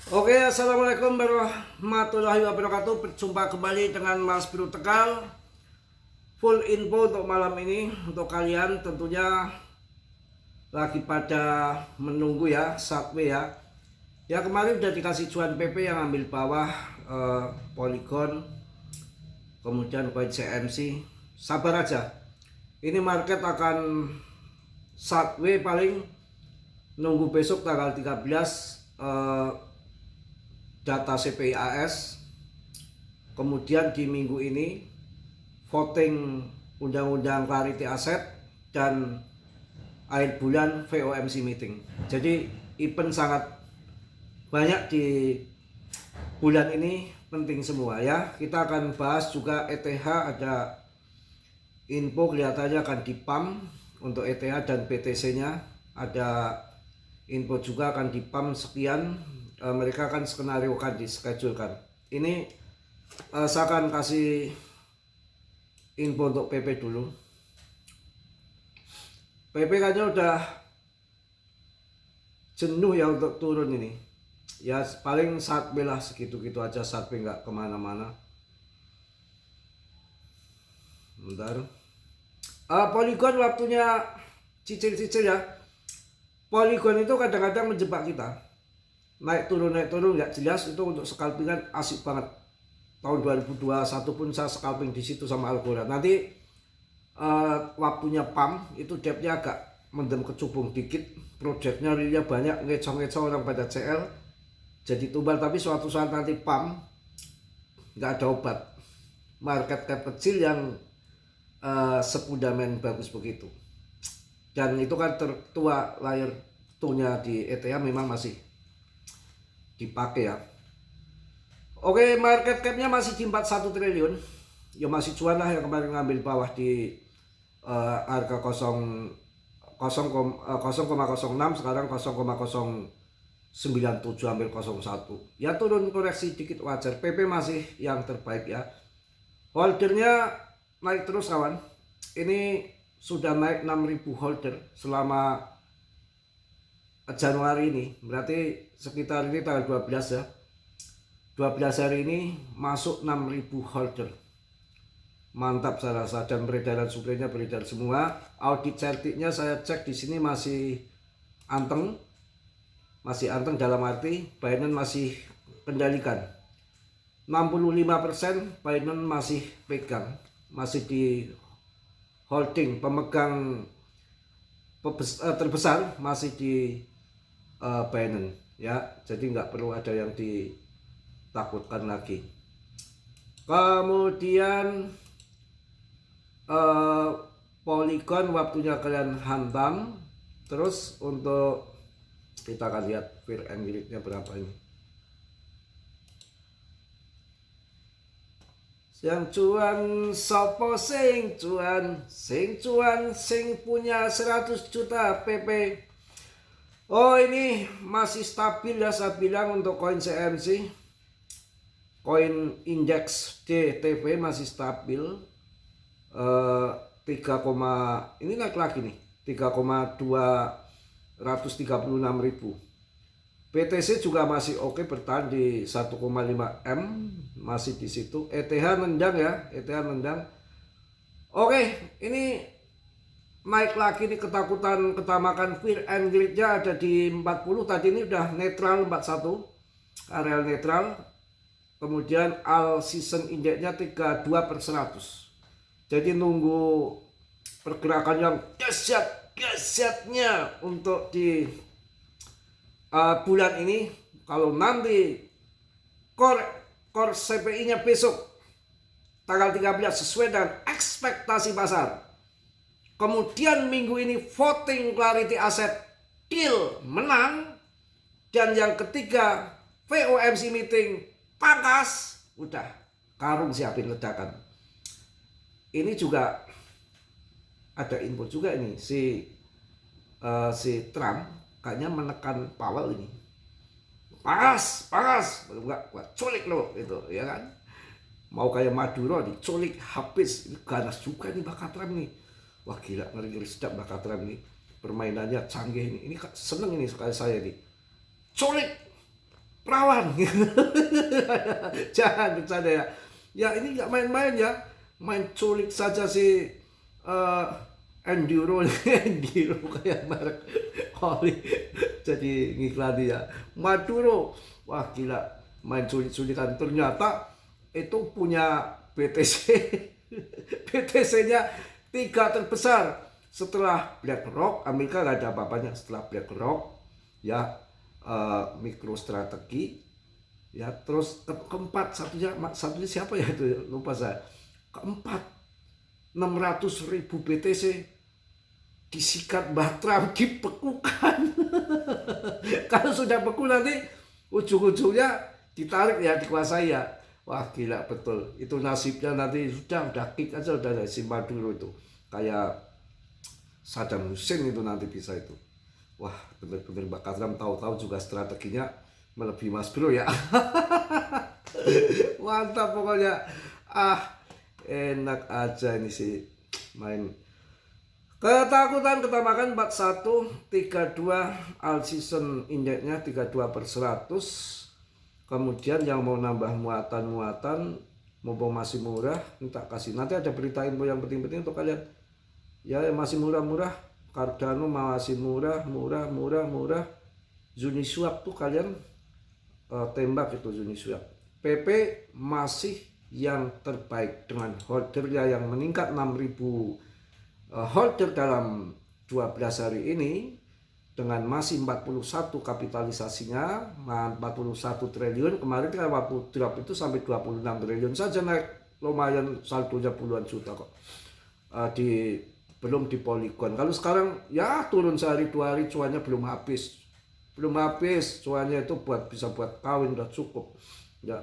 Oke, assalamualaikum warahmatullahi wabarakatuh. Berjumpa kembali dengan Mas Biru Tegal. Full info untuk malam ini untuk kalian tentunya lagi pada menunggu ya, subway ya. Ya kemarin udah dikasih cuan PP yang ambil bawah Polygon, kemudian koin CMC. Sabar aja. Ini market akan subway paling nunggu besok tanggal 13 data CPIAS, kemudian di minggu ini voting undang-undang clarity aset dan akhir bulan FOMC meeting. Jadi event sangat banyak di bulan ini, penting semua ya. Kita akan bahas juga ETH, ada info kelihatannya akan dipam untuk ETH dan BTC nya, ada info juga akan dipam sekian. Mereka akan skenario kan dischedulekan. Ini saya akan kasih info untuk PP dulu. PP kayaknya udah jenuh ya untuk turun ini. Ya paling saat belah segitu-gitu aja, saat nggak kemana-mana. Bentar. Polygon waktunya cicil-cicil ya. Polygon itu kadang-kadang menjebak kita. Naik turun nggak jelas. Itu untuk scalpingan asik banget. Tahun 2021 pun saya scalping di situ sama Algorand. Nanti waktunya pump itu depthnya agak mendem kecubung dikit. Projectnya realnya banyak, ngecong-ngecong orang pada CL jadi tumbal. Tapi suatu saat nanti pump nggak ada obat. Market cap kecil yang sepundamen bagus begitu. Dan itu kan tertua layer 2-nya di ETH memang masih dipakai ya. Oke, market capnya masih di 41 triliun. Ya masih cuan lah yang kemarin ngambil bawah di harga 0,06, sekarang 0,097 hampir 01. Ya turun koreksi dikit wajar. PP masih yang terbaik ya. Holdernya naik terus kawan. Ini sudah naik 6.000 holder selama Januari ini. Berarti sekitar ini tanggal 12 ya. 12 hari ini masuk 6.000 holder. Mantap saya rasa, dan peredaran suplainya beredar semua. Audit certiknya saya cek di sini masih anteng. Masih anteng dalam arti Binance masih kendalikan. 65% Binance masih pegang, masih di holding. Pemegang terbesar masih di Binance ya, jadi nggak perlu ada yang ditakutkan lagi. Kemudian Polygon waktunya kalian hantam terus. Untuk kita akan lihat fear and greed-nya berapa ini. Yang cuan sopo sing cuan sing punya 100 juta PP. Oh ini masih stabil ya, saya bilang untuk koin CMC, koin indeks DTV masih stabil. 3, ini naik lagi nih 3,236.000. BTC juga masih oke, bertahan di 1,5 M, masih di situ. ETH nendang ya, ETH nendang. Oke, ini naik lagi nih, ketakutan ketamakan fear and greed-nya ada di 40. Tadi ini udah netral 41, areal netral. Kemudian all season indexnya 32/100. Jadi nunggu pergerakan yang dahsyatnya untuk di bulan ini. Kalau nanti core CPI-nya besok tanggal 13 sesuai dengan ekspektasi pasar, kemudian minggu ini voting clarity asset deal menang, dan yang ketiga FOMC meeting pangkas, udah karung siapin ledakan. Ini juga ada info juga ini, si Trump kayaknya menekan Powell ini. Panas, gua culik lo itu ya kan. Mau kayak Maduro diculik habis. Ini ganas juga nih bakat Trump nih. Wah gila, ngeri sedap bakat Trump ini. Permainannya canggih ini. Ini seneng ini sekali saya nih. Culik perawan. Jangan bercanda ya. Ya ini nggak main-main ya. Main culik saja si Enduro. Enduro kayak merek oli. Jadi ngiklani ya. Maduro. Wah gila. Main culik-culikan. Ternyata itu punya BTC. BTC-nya 3 terbesar. Setelah BlackRock, Amerika nggak ada apa-apanya. Setelah BlackRock, ya MicroStrategy, ya terus keempat satunya siapa ya itu lupa saya. Keempat 600.000 BTC disikat Mbah Trump, dibekukan. Kalau sudah beku nanti ujung-ujungnya ditarik ya, dikuasai ya. Wah gila betul, itu nasibnya nanti udah kick aja udah si Maduro itu kayak Saddam Hussein itu nanti bisa itu. Wah bener-bener Mbak Katram tahu-tahu juga strateginya melebihi Mas Bro ya. Mantap pokoknya. Enak aja ini sih main. Ketakutan ketamakan 41, 32 all season indeksnya 32/100. Kemudian yang mau nambah muatan mumpung masih murah, minta kasih. Nanti ada berita info yang penting-penting untuk kalian. Ya masih murah-murah, Cardano masih murah. Uniswap tuh kalian tembak itu Uniswap. PP masih yang terbaik dengan holdernya yang meningkat 6.000 holder dalam 12 hari ini dengan masih 41 kapitalisasinya, 41 triliun. Kemarin kan waktu drop itu sampai 26 triliun saja naik, lumayan saldonya puluhan juta kok. Belum di Polygon. Kalau sekarang ya turun sehari 2 hari cuannya belum habis cuannya itu bisa buat kawin udah cukup ya.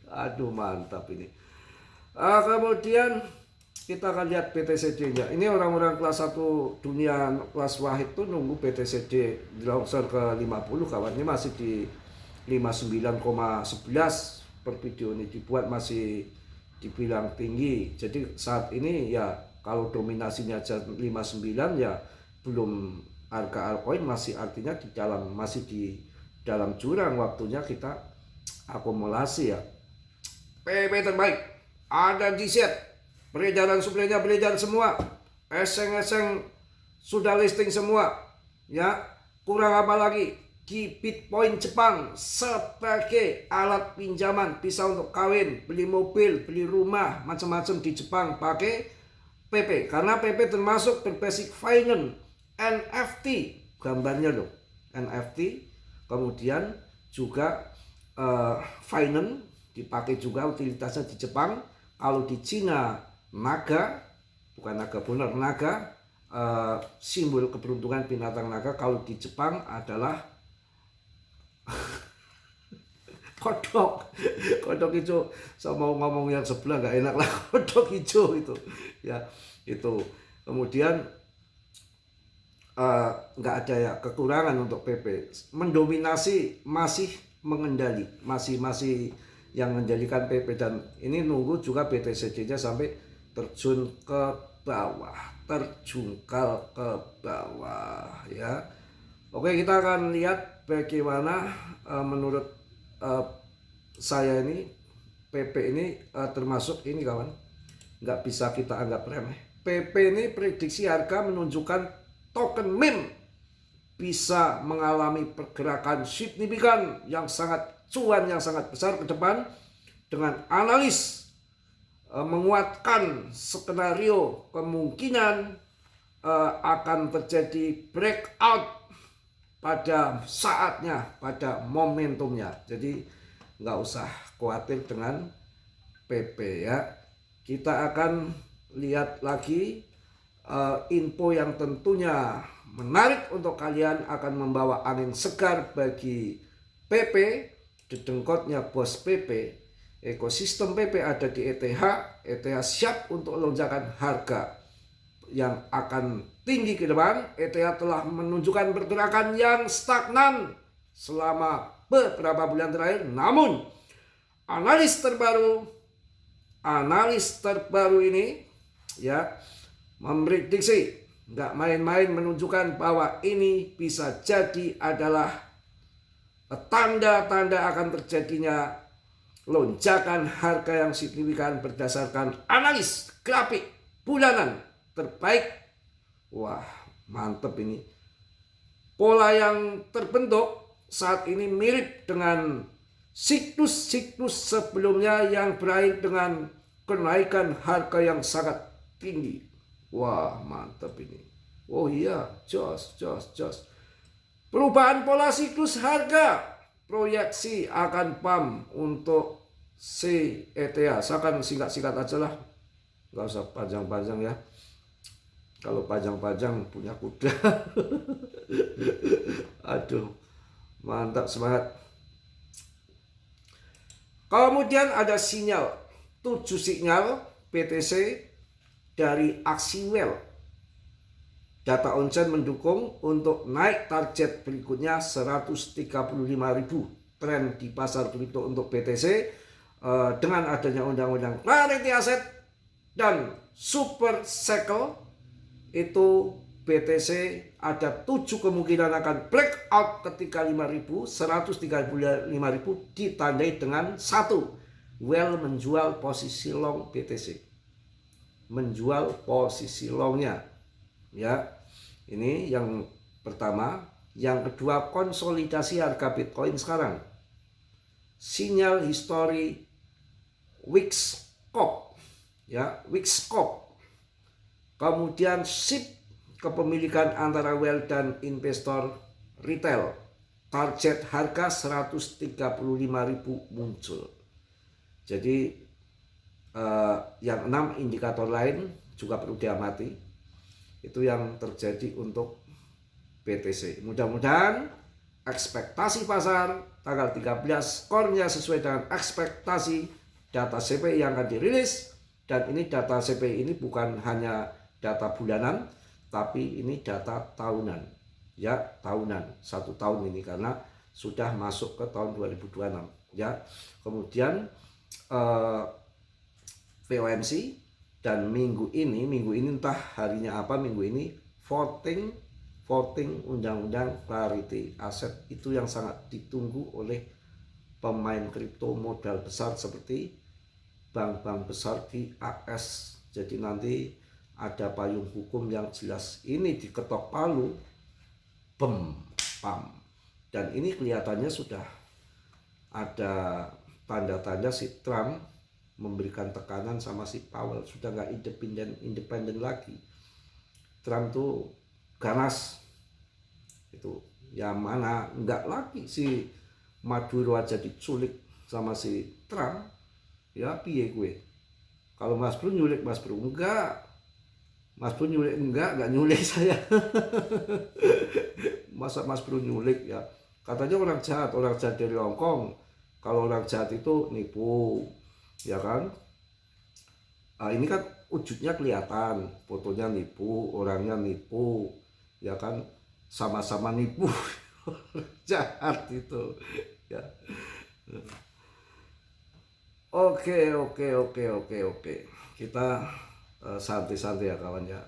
Aduh mantap ini. Kemudian kita akan lihat BTCD nya. Ini orang-orang kelas 1 dunia kelas wahid tuh nunggu BTCD dilongsor ke 50 kawan. Ini masih di 59,11 per video ini dibuat, masih dibilang tinggi. Jadi saat ini ya kalau dominasinya aja 59 ya belum, harga altcoin masih artinya masih di dalam jurang, waktunya kita akumulasi ya. PP terbaik ada di set, peredaran suplainya beredar semua, eseng-eseng sudah listing semua ya. Kurang apa lagi? Di Bitcoin Jepang sebagai alat pinjaman, bisa untuk kawin, beli mobil, beli rumah, macam-macam di Jepang pakai PP, karena PP termasuk berbasic finance, NFT gambarnya loh, NFT. Kemudian juga finance dipakai juga utilitasnya di Jepang. Kalau di Cina naga, bukan naga benar, naga simbol keberuntungan binatang naga. Kalau di Jepang adalah kodok hijau. Saya mau ngomong yang sebelah nggak enak lah, kodok hijau itu ya. Itu kemudian nggak ada ya kekurangan untuk PP, mendominasi, masih mengendali, masih yang menjadikan PP. Dan ini nunggu juga BTCD nya sampai terjun ke bawah, terjungkal ke bawah ya. Oke, kita akan lihat bagaimana menurut saya ini PP ini termasuk ini kawan, nggak bisa kita anggap remeh. PP ini prediksi harga menunjukkan token meme bisa mengalami pergerakan signifikan yang sangat besar ke depan, dengan analis menguatkan skenario kemungkinan akan terjadi breakout pada saatnya, pada momentumnya. Jadi nggak usah khawatir dengan PP ya. Kita akan lihat lagi info yang tentunya menarik untuk kalian, akan membawa angin segar bagi PP, dedengkotnya bos PP. Ekosistem PP ada di ETH. ETH siap untuk lonjakan harga yang akan tinggi ke depan. ETH telah menunjukkan pergerakan yang stagnan selama beberapa bulan terakhir. Namun analis terbaru ini ya memprediksi nggak main-main, menunjukkan bahwa ini bisa jadi adalah tanda-tanda akan terjadinya lonjakan harga yang signifikan berdasarkan analis grafik bulanan terbaik. Wah, mantep ini. Pola yang terbentuk saat ini mirip dengan siklus-siklus sebelumnya yang berakhir dengan kenaikan harga yang sangat tinggi. Wah, mantap ini. Oh iya, jos. Perubahan pola siklus harga, proyeksi akan PAM untuk CETA. Saya akan singkat-singkat aja lah, nggak usah panjang-panjang ya. Kalau panjang-panjang punya kuda. Aduh, mantap, semangat. Kemudian ada sinyal, 7 sinyal BTC dari aksi well. Data on-chain mendukung untuk naik target berikutnya 135.000. Tren di pasar kripto untuk BTC dengan adanya undang-undang Clarity Asset dan Super Cycle, itu BTC ada 7 kemungkinan akan breakout ketika 135.000 ditandai dengan 1. Well menjual posisi long BTC. Menjual posisi longnya. Ya, ini yang pertama. Yang kedua, konsolidasi harga Bitcoin sekarang. Sinyal histori Wixcock, ya, Wixcock. Kemudian shift kepemilikan antara well dan investor retail. Target harga 135.000 muncul. Jadi yang 6 indikator lain juga perlu diamati. Itu yang terjadi untuk BTC. Mudah-mudahan ekspektasi pasar tanggal 13 core-nya sesuai dengan ekspektasi data CPI yang akan dirilis. Dan ini data CPI ini bukan hanya data bulanan, tapi ini data tahunan. Ya, tahunan, 1 tahun ini, karena sudah masuk ke tahun 2026. Ya, kemudian VOMC. Dan minggu ini entah harinya apa, minggu ini voting undang-undang Clarity Asset, itu yang sangat ditunggu oleh pemain kripto modal besar seperti bank-bank besar di AS. Jadi nanti ada payung hukum yang jelas. Ini diketok palu, pam. Dan ini kelihatannya sudah ada tanda-tanda si Trump memberikan tekanan sama si Powell, sudah nggak independen lagi. Trump tuh ganas, itu yang mana nggak lagi si Maduro aja diculik sama si Trump, ya piye gue. Kalau Mas Bro nyulik Mas Bro, enggak. Mas Bro nyulik enggak nyulik saya. Masa Mas Bro nyulik ya? Katanya orang jahat dari Hongkong. Kalau orang jahat itu nipu, ya kan? Ini kan wujudnya kelihatan, fotonya nipu, orangnya nipu, ya kan? Sama-sama nipu. Jahat itu, ya. Oke. Kita santai-santai ya kawan ya.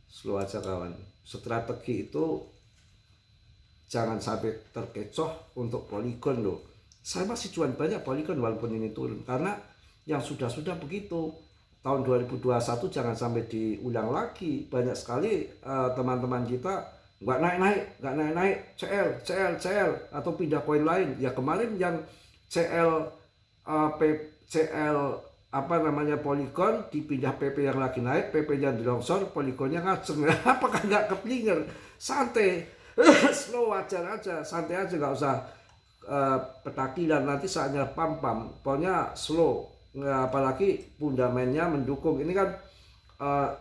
Slow aja kawan. Strategi itu jangan sampai terkecoh untuk Polygon loh. Saya masih jual banyak Polygon walaupun ini turun, karena yang sudah begitu. Tahun 2021 jangan sampai diulang lagi. Banyak sekali teman-teman kita nggak naik CL atau pindah koin lain. Ya kemarin yang CL Polygon dipindah PP yang lagi naik, PP-nya dilongsor, Polygonnya ngaceng. Apakah nggak keblinger? Santai, slow aja, santai aja, nggak usah petakilan. Nanti saatnya pam. Pokoknya slow. Apalagi fundamennya mendukung. Ini kan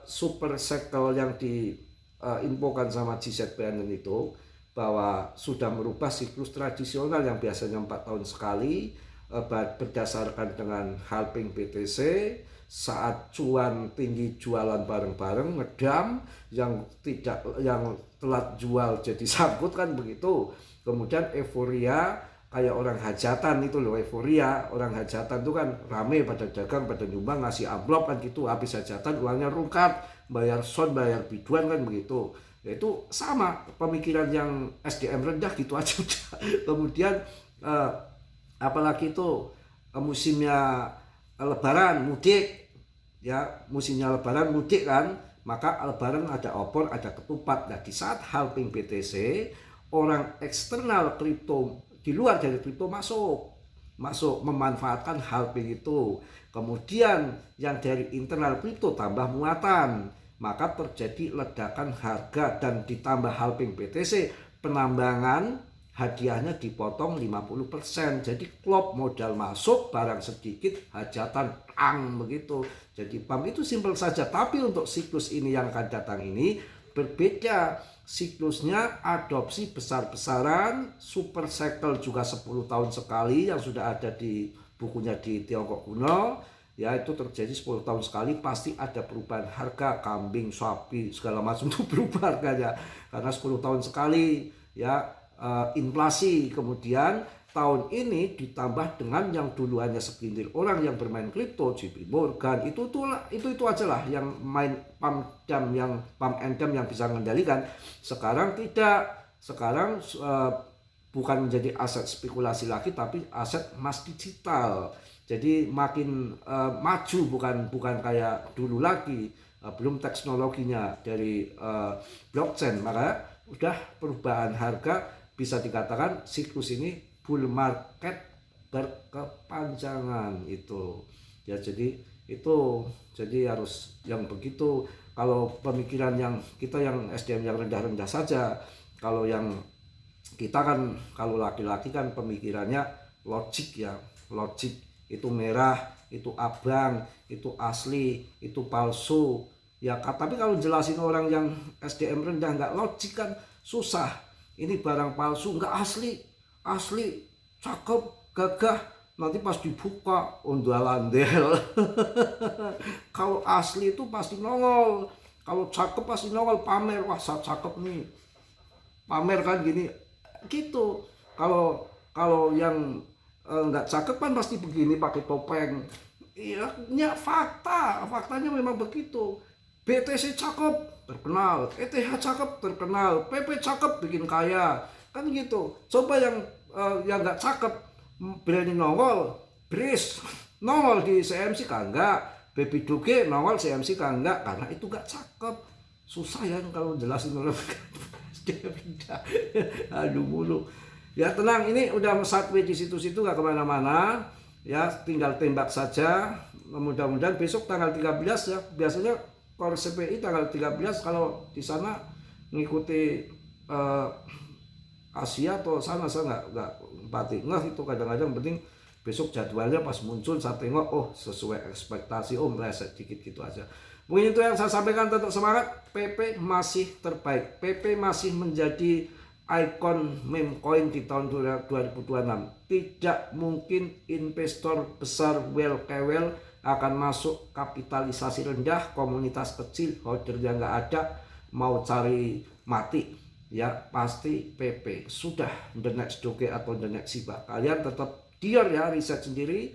super cycle yang diinfokan sama GZBN itu, bahwa sudah merubah siklus tradisional yang biasanya 4 tahun sekali, berdasarkan dengan halving BTC. Saat cuan tinggi jualan bareng-bareng, ngedam, yang telat jual jadi sangkut kan begitu. Kemudian euforia, kayak orang hajatan itu loh, euforia. Orang hajatan itu kan rame pada dagang, pada nyumbang, ngasih amplop kan gitu. Habis hajatan uangnya rungkat, bayar son, bayar biduan kan begitu. Itu sama pemikiran yang SDM rendah gitu aja udah. Kemudian apalagi itu musimnya lebaran mudik ya, musimnya lebaran mudik kan, maka lebaran ada opor, ada ketupat. Nah, di saat halving BTC, orang eksternal kripto di luar dari kripto masuk memanfaatkan halving itu. Kemudian yang dari internal kripto tambah muatan, maka terjadi ledakan harga. Dan ditambah halving BTC, penambangan hadiahnya dipotong 50%. Jadi klop, modal masuk, barang sedikit, hajatan ang begitu. Jadi pump itu simpel saja. Tapi untuk siklus ini yang akan datang ini berbeda. Siklusnya adopsi besar-besaran, super cycle juga 10 tahun sekali yang sudah ada di bukunya di Tiongkok kuno. Ya, itu terjadi 10 tahun sekali, pasti ada perubahan harga, kambing, sapi, segala macam itu berubah harganya. Karena 10 tahun sekali ya, inflasi. Kemudian tahun ini ditambah dengan yang dulu hanya segelintir orang yang bermain kripto, JP Morgan, itu aja lah yang main pump and dump yang bisa mengendalikan. Sekarang tidak, sekarang bukan menjadi aset spekulasi lagi, tapi aset emas digital. Jadi makin maju, bukan kayak dulu lagi, belum teknologinya dari blockchain, maka udah perubahan harga. Bisa dikatakan siklus ini bull market berkepanjangan itu ya. Jadi harus yang begitu. Kalau pemikiran yang kita yang SDM yang rendah-rendah saja, kalau yang kita kan, kalau laki-laki kan pemikirannya logik ya, logik itu merah, itu abang, itu asli, itu palsu ya. Tapi kalau jelasin orang yang SDM rendah nggak logik kan susah. Ini barang palsu, nggak asli, cakep, gagah, nanti pas dibuka ondel-ondel. Kalau asli itu pasti nongol, kalau cakep pasti nongol, pamer, wah saya cakep nih, pamer kan gini gitu. Kalau yang nggak cakep kan pasti begini, pakai topeng. Iya, faktanya memang begitu. BTC cakep, terkenal, ETH cakep, terkenal, PP cakep, bikin kaya, kan gitu. Coba yang nggak cakep berani nongol, Bris nongol di CMC kagak, Baby Doge nongol CMC kagak, karena itu nggak cakep. Susah ya kalau jelasin orang. Aduh mulu. Ya tenang, ini udah satwe di situ-situ nggak kemana-mana. Ya tinggal tembak saja. Mudah-mudahan besok tanggal 13 ya. Biasanya Core CPI tanggal 13, kalau di sana ngikuti Asia atau sana saya nggak pati nggak itu. Kadang-kadang penting besok jadwalnya pas muncul saya tengok, oh sesuai ekspektasi, oh meleset dikit gitu aja. Mungkin itu yang saya sampaikan. Tetap semangat, PP masih terbaik, PP masih menjadi ikon meme coin di tahun 2026. Tidak mungkin investor besar well akan masuk kapitalisasi rendah, komunitas kecil, holdernya nggak ada, mau cari mati ya pasti PP. Sudah the next Doge atau the next Shiba. Kalian tetap dior ya, riset sendiri,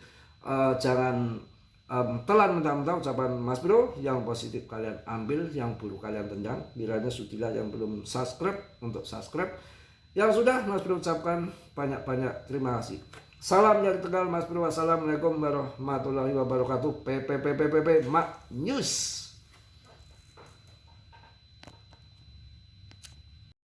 jangan telan mentah-mentah ucapan Mas Bro. Yang positif kalian ambil, yang buruk kalian tendang. Kiranya sudilah yang belum subscribe untuk subscribe, yang sudah Mas Bro ucapkan banyak-banyak terima kasih. Salam dari Tegal Mas Bro. Wassalamualaikum warahmatullahi wabarakatuh. PP Mak News.